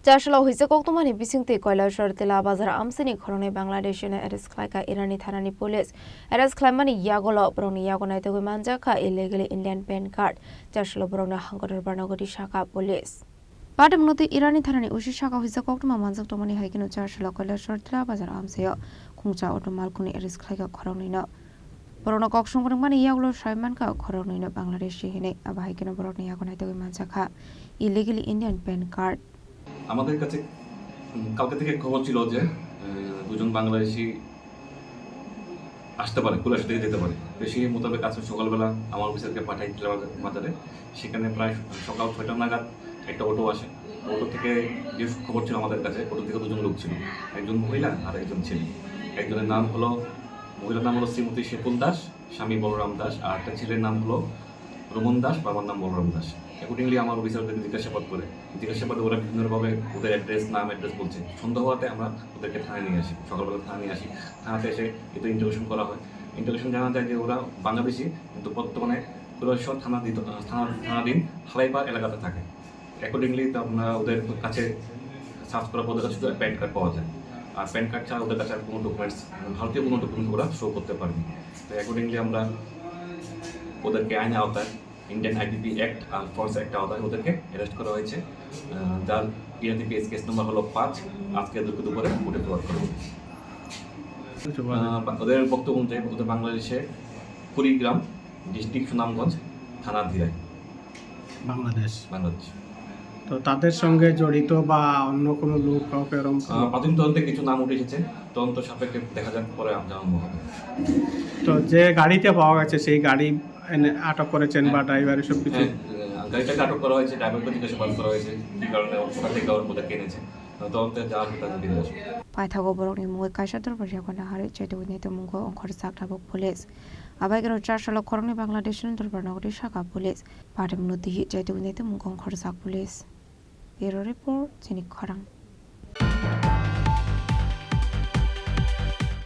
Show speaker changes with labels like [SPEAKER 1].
[SPEAKER 1] Chasalo Hoijak Koktwma Bisingtwi Kailashahar Tilabazar Amchaini Khoroknwi Bangladeshi Khlaikha Irani Thanani police Khlaimani Yagulo Borokno Yago Naitogwi Manjakha illegally Indian PAN card Chasalo Borokno Dorbar Nogo Tisakha police Badamnoti Irani Thanani Tisakha Hoijak Koktwma Manjakha Haikino Chasalo Kailashahar Tilabazar Amchaio Khungcha Auto Malkuni Khlaikha Khoroknwi no Borokno Koktwma Yagulo Khorang Khoroknwi Bangladeshi hine Haikino Borokno Yago Naitogwi Manjakha illegally Indian PAN card
[SPEAKER 2] আমাদের কাছে কালকে থেকে খবর ছিল যে দুজন বাংলাদেশি আসতে পারে কুলাশ থেকে যেতে পারে সেই মোতাবেক আজকে সকালবেলা আমার অফিসারকে পাঠাই বাজারে সেখানে প্রায় সকাল ৬টা নাগাদ একটা অটো আসে অটো থেকে যে খবর ছিল আমাদের কাছে অটো থেকে দুজন লোক ছিল একজন মহিলা আর একজন ছেলে একজনের নাম হলো মহিলার নাম হলো শ্রীমতী শেপুল দাস স্বামী বলরাম দাস আর একটা ছেলের নাম হলো রমন দাস বাবার নাম বলরাম দাস অ্যাকর্ডিংলি আমার অফিসারদের জিজ্ঞাসাবাদ করে ওরা বিভিন্নভাবে ওদের নাম অ্যাড্রেস বলছে সন্দেহ হওয়াতে আমরা ওদেরকে থানায় নিয়ে আসি সকালবেলা থানায় নিয়ে আসি থানাতে এসে এতে ইন্টারোগেশন করা হয় ইন্টারোগেশন জানা যায় যে ওরা বাংলাদেশি কিন্তু বর্তমানে কৈলাসহর থানাধীন খালাইপা এলাকাতে থাকে অ্যাকর্ডিংলি আমরা ওদের কাছে সার্চ করার পর ওদের কাছে শুধু প্যান কার্ড পাওয়া যায় আর প্যান কার্ড ছাড়া ওদের কাছে আর কোনো ডকুমেন্টস ভারতীয় কোনো ডকুমেন্টস ওরা শো করতে পারেনি তো অ্যাকর্ডিংলি আমরা ওদেরকে আইন আওতায় ইন্ডিয়ান আইপিপি অ্যাক্ট আর ফোর্স অ্যাক্ট আওতায় ওদেরকে অ্যারেস্ট করা হয়েছে যার ইআরটিপিএস কেস নম্বর হলো 5 আজকে দুপুরে কোর্টে প্রকাশ করা হয়েছে ওদের বক্তব্য অনুযায়ী ওদের বাংলাদেশে কুড়িগ্রাম ডিস্ট্রিক্ট সুনামগঞ্জ থানার ধীরাই বাংলাদেশ
[SPEAKER 3] তো তাদের সঙ্গে জড়িত বা অন্য কোনো লোক কাউকে এরকম
[SPEAKER 2] প্রাথমিক তদন্তে কিছু নাম উঠে এসেছে তদন্ত সাপেক্ষে দেখা যাক পরে জানানো হবে
[SPEAKER 3] তো যে গাড়িতে পাওয়া গেছে সেই গাড়ি আটক করেছেন বা ড্রাইভার সব কিছু
[SPEAKER 2] গাড়িটাকে আটক করা হয়েছে ড্রাইভারকে জিজ্ঞাসাবাদ করা হয়েছে কি কারণে ওখান থেকে ওদেরকে এনেছে তদন্তে যা হবে তাকে বেরিয়ে আসবে
[SPEAKER 1] Paithago Borokni Muay Kaisha Dorbar Yagulo Chaitogwi Naitogwi Khorang Tabuk police Abaigero Chasalo Khoroknwi Bangladeshi Dorbar Nogo Tisakha police Badamnoti Chaitogwi Naitogwi Khorang police Bureau report Chini Khorang